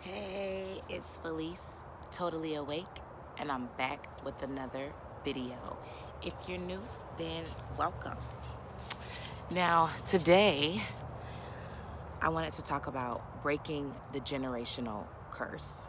Hey, it's Felice, totally awake, and I'm back with another video. If you're new, then welcome. Now, today, I wanted to talk about breaking the generational curse.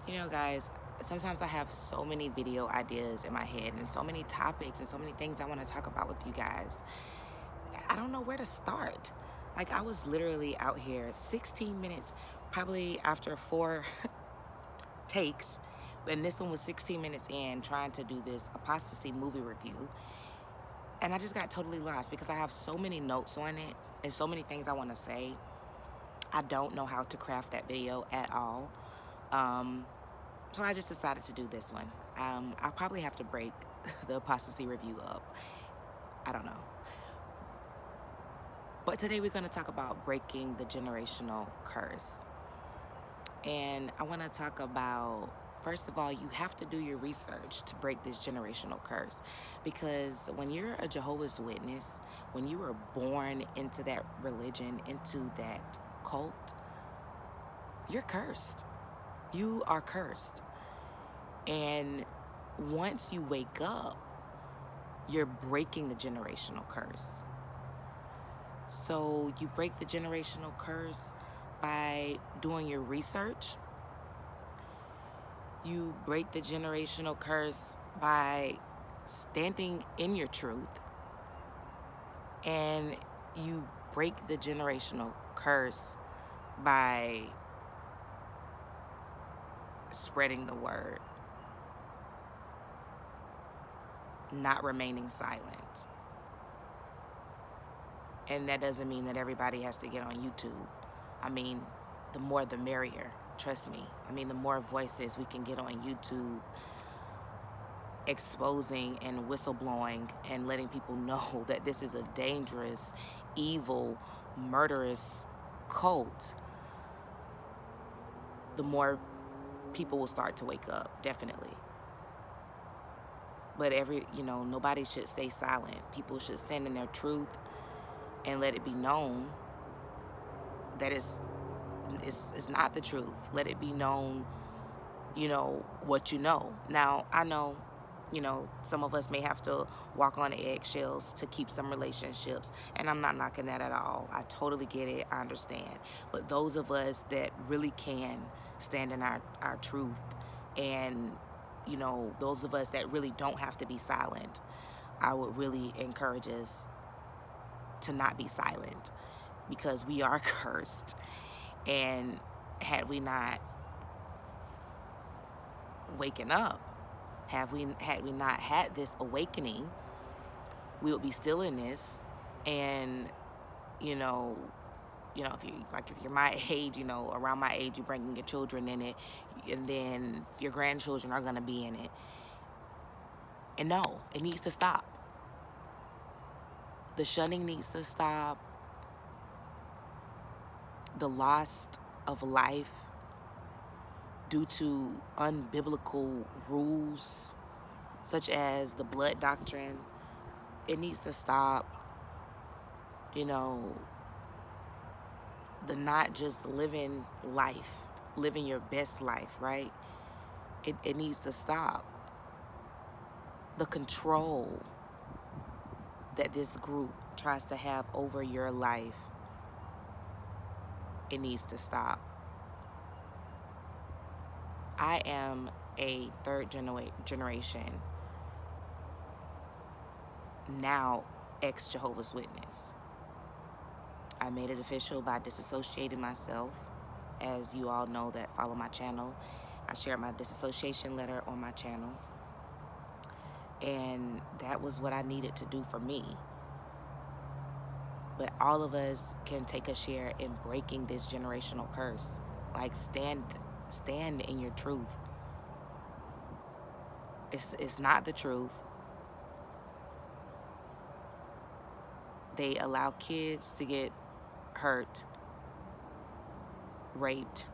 Guys, sometimes I have so many video ideas in my head and so many topics and so many things I want to talk about with you guys. I don't know where to start. Like, I was literally out here 16 minutes, probably after 4 takes, and this one was 16 minutes in, trying to do this apostasy movie review. And I just got totally lost because I have so many notes on it and so many things I want to say. I don't know how to craft that video at all. So I just decided to do this one. I'll probably have to break the apostasy review up. I don't know. But today we're going to talk about breaking the generational curse. And I want to talk about, first of all, you have to do your research to break this generational curse. Because when you're a Jehovah's Witness, when you were born into that religion, into that cult, you're cursed. You are cursed. And once you wake up, you're breaking the generational curse. So you break the generational curse by doing your research. You break the generational curse by standing in your truth. And you break the generational curse by spreading the word, not remaining silent. And that doesn't mean that everybody has to get on YouTube. I mean, the more the merrier, trust me. I mean, the more voices we can get on YouTube exposing and whistleblowing and letting people know that this is a dangerous, evil, murderous cult, the more people will start to wake up, definitely. But nobody should stay silent. People should stand in their truth and let it be known that it's not the truth. Let it be known, what you know. Now, I know, some of us may have to walk on eggshells to keep some relationships, and I'm not knocking that at all. I totally get it. I understand. But those of us that really can stand in our truth, and, those of us that really don't have to be silent, I would really encourage us to not be silent, because we are cursed. And had we not waken up, had we not had this awakening, we would be still in this. And if you're my age, around my age, you're bringing your children in it, and then your grandchildren are going to be in it. And no, it needs to stop. The shunning needs to stop. The loss of life due to unbiblical rules, such as the blood doctrine, it needs to stop. The not just living life, living your best life, right? It needs to stop. The control that this group tries to have over your life, it needs to stop. I am a third generation, now ex-Jehovah's Witness. I made it official by disassociating myself. As you all know that follow my channel, I shared my disassociation letter on my channel. And that was what I needed to do for me. But all of us can take a share in breaking this generational curse. Like, stand in your truth. It's not the truth. They allow kids to get hurt, raped.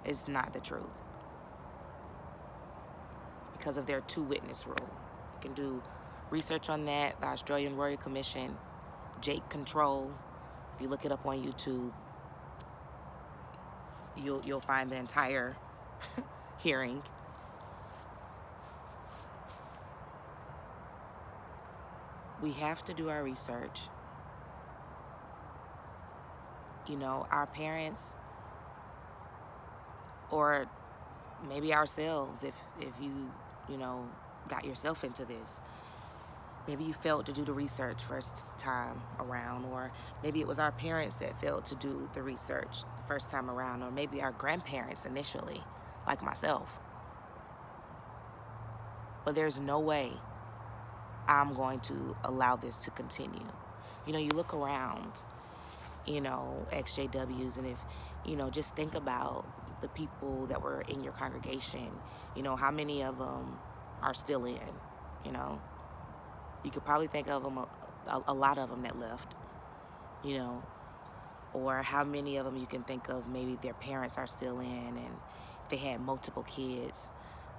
It's not the truth. Because of their 2-witness rule. You can do research on that. The Australian Royal Commission, Jake Control. If you look it up on YouTube, you'll find the entire hearing. We have to do our research. You know, our parents, or maybe ourselves, if you know, got yourself into this. Maybe you failed to do the research first time around, or maybe it was our parents that failed to do the research the first time around, or maybe our grandparents initially, like myself. But there's no way I'm going to allow this to continue. You know, you look around, you know, XJWs, and if, you know, just think about the people that were in your congregation, you know, how many of them are still in, you know? You could probably think of them, a lot of them that left, you know, or how many of them you can think of maybe their parents are still in, and if they had multiple kids,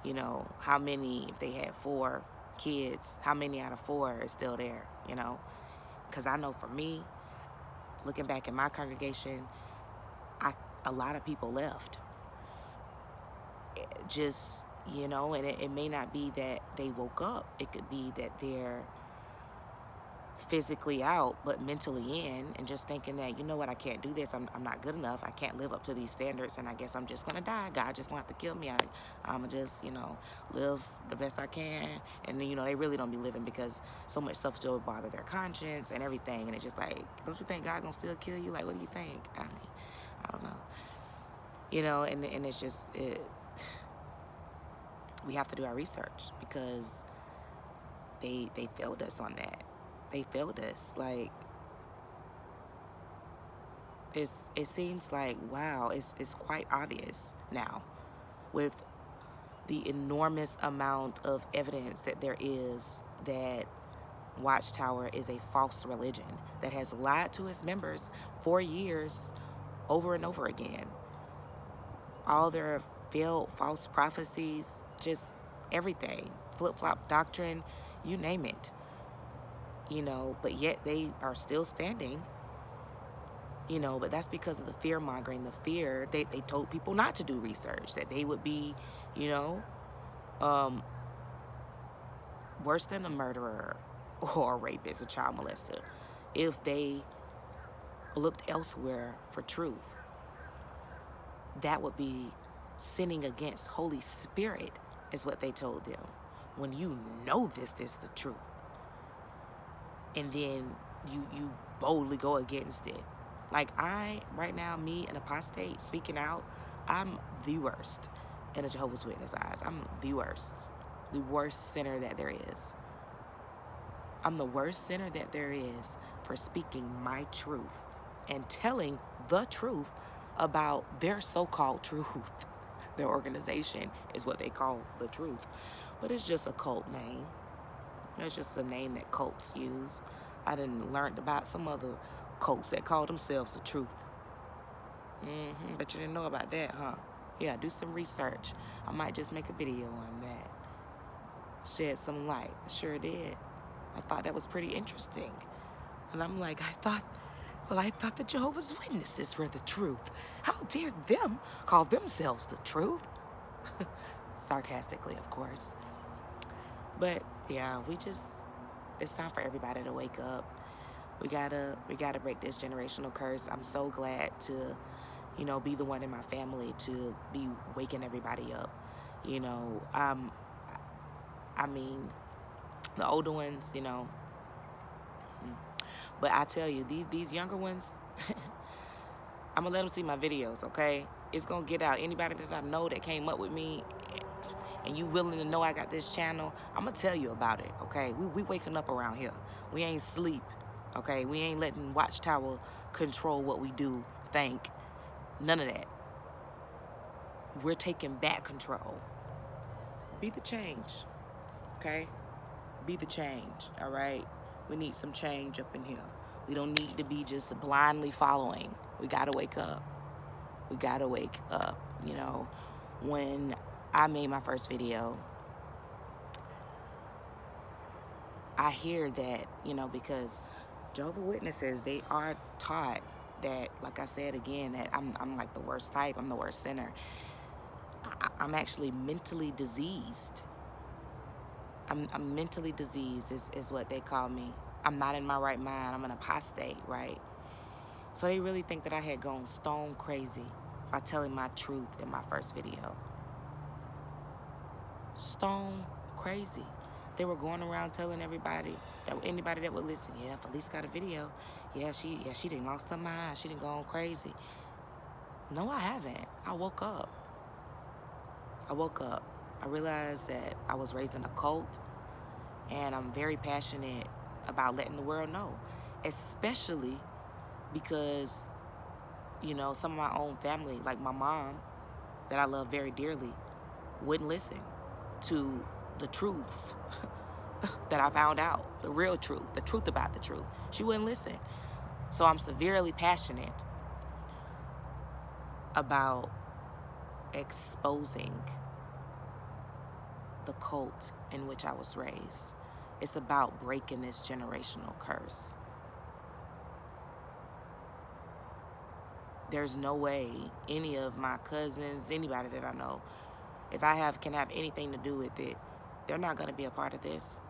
you know, how many, if they had 4 kids, how many out of 4 is still there, you know? Because I know for me, looking back in my congregation, a lot of people left. Just, you know, and it may not be that they woke up. It could be that they're physically out but mentally in, and just thinking that, you know what, I can't do this, I'm not good enough, I can't live up to these standards, and I guess I'm just gonna die. God just gonna have to kill me. I'm gonna just, you know, live the best I can. And then, you know, they really don't be living because so much stuff still bother their conscience and everything, and it's just like, don't you think God gonna still kill you? Like, what do you think? I mean, I don't know, you know. And it's just we have to do our research, because they failed us on that. They failed us. Like, it seems like, wow, it's quite obvious now, with the enormous amount of evidence that there is, that Watchtower is a false religion that has lied to its members for years, over and over again. All their failed false prophecies, just everything, flip-flop doctrine, you name it. You know, but yet they are still standing, you know, but that's because of the fear-mongering, the fear. They told people not to do research, that they would be, you know, worse than a murderer or a rapist, a child molester, if they looked elsewhere for truth. That would be sinning against Holy Spirit, is what they told them. When you know this is the truth, and then you boldly go against it. Like, right now, me, an apostate, speaking out, I'm the worst in a Jehovah's Witness eyes. I'm the worst sinner that there is. I'm the worst sinner that there is for speaking my truth and telling the truth about their so-called truth. Their organization is what they call the truth, but it's just a cult name. It's just a name that cults use. I done learned about some other cults that call themselves the truth. But you didn't know about that, huh? Yeah, do some research. I might just make a video on that. Shed some light. I sure did. I thought that was pretty interesting. And I'm like, I thought the Jehovah's Witnesses were the truth. How dare them call themselves the truth? Sarcastically, of course. But yeah, it's time for everybody to wake up. We gotta break this generational curse. I'm so glad to, you know, be the one in my family to be waking everybody up. You know, I mean, the older ones, you know. But I tell you, these younger ones, I'm gonna let them see my videos, okay? It's gonna get out. Anybody that I know that came up with me, and you willing to know I got this channel, I'm gonna tell you about it, okay? We waking up around here. We ain't sleep, okay? We ain't letting Watchtower control what we do, think. None of that. We're taking back control. Be the change, okay? Be the change, all right? We need some change up in here. We don't need to be just blindly following. We gotta wake up. We gotta wake up. You know, when I made my first video, I hear that, you know, because Jehovah's Witnesses, they are taught that, like I said again, that I'm like the worst type. I'm the worst sinner. I'm actually mentally diseased. I'm mentally diseased is what they call me. I'm not in my right mind. I'm an apostate, right? So they really think that I had gone stone crazy by telling my truth in my first video. Stone crazy. They were going around telling everybody, that anybody that would listen, yeah, Felice got a video. Yeah, she done lost her mind. She done gone crazy. No, I haven't. I woke up. I realized that I was raised in a cult, and I'm very passionate about letting the world know, especially because, you know, some of my own family, like my mom, that I love very dearly, wouldn't listen to the truths that I found out, the real truth, the truth about the truth. She wouldn't listen. So I'm severely passionate about exposing the cult in which I was raised. It's about breaking this generational curse. There's no way any of my cousins, anybody that I know, if I can have anything to do with it, they're not going to be a part of this.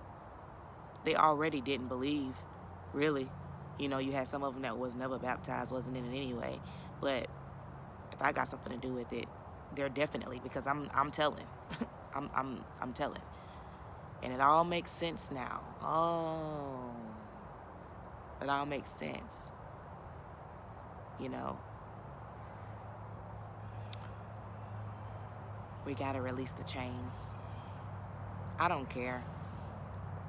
They already didn't believe, really. You know, you had some of them that was never baptized, wasn't in it anyway. But if I got something to do with it, they're definitely, because I'm telling. I'm telling. And it all makes sense now. Oh, it all makes sense. You know, we gotta release the chains. I don't care.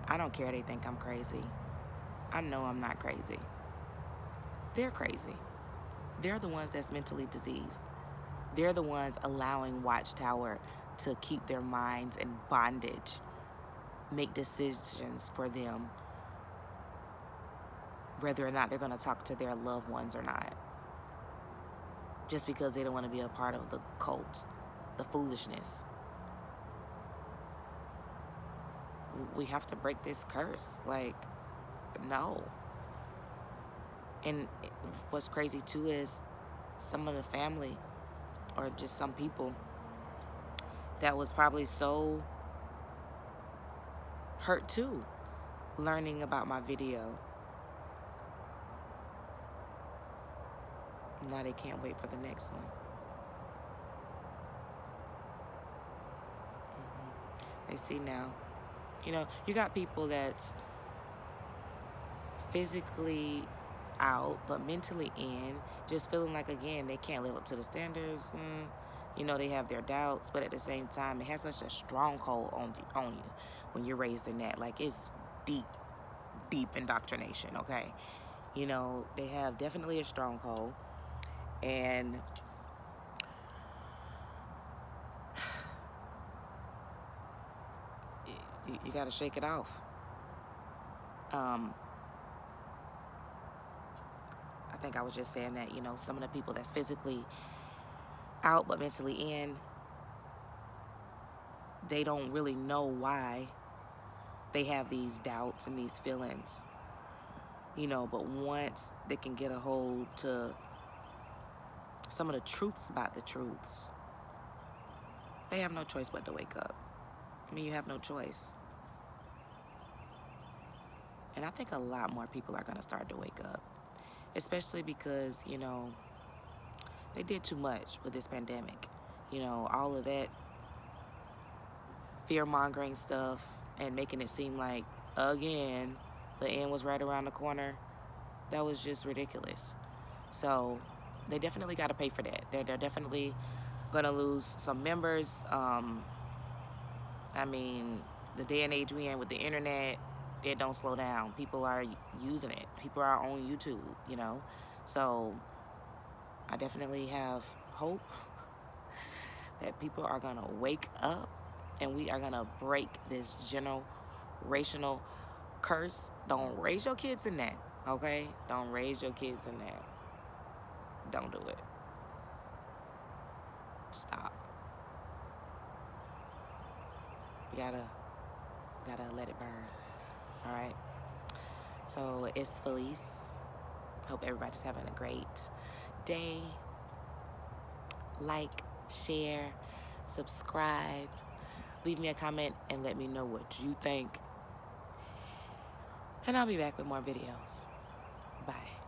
I don't care they think I'm crazy. I know I'm not crazy. They're crazy. They're the ones that's mentally diseased. They're the ones allowing Watchtower to keep their minds in bondage, make decisions for them, whether or not they're going to talk to their loved ones or not, just because they don't want to be a part of the cult, the foolishness. We have to break this curse. Like, no. And what's crazy too is some of the family, or just some people that was probably so hurt too, learning about my video. Now they can't wait for the next one. They see now. You know, you got people that's physically out but mentally in, just feeling like, again, they can't live up to the standards. You know, they have their doubts, but at the same time, it has such a stronghold on you when you're raised in that. Like, it's deep indoctrination, okay? You know, they have definitely a stronghold, and you got to shake it off. I think I was just saying that, you know, some of the people that's physically out but mentally in, they don't really know why they have these doubts and these feelings, you know, but once they can get a hold to some of the truths about the truths, they have no choice but to wake up. I mean, you have no choice. And I think a lot more people are going to start to wake up, especially because, you know, they did too much with this pandemic. You know, all of that fear-mongering stuff and making it seem like, again, the end was right around the corner. That was just ridiculous. So they definitely got to pay for that. They're definitely going to lose some members. I mean, the day and age we in with the internet, it don't slow down. People are using it. People are on YouTube, you know. So I definitely have hope that people are going to wake up and we are going to break this generational curse. Don't raise your kids in that, okay? Don't raise your kids in that. Don't do it. Stop. We gotta let it burn. All right. So it's Felice. Hope everybody's having a great day. Like, share, subscribe, leave me a comment, and let me know what you think. And I'll be back with more videos. Bye.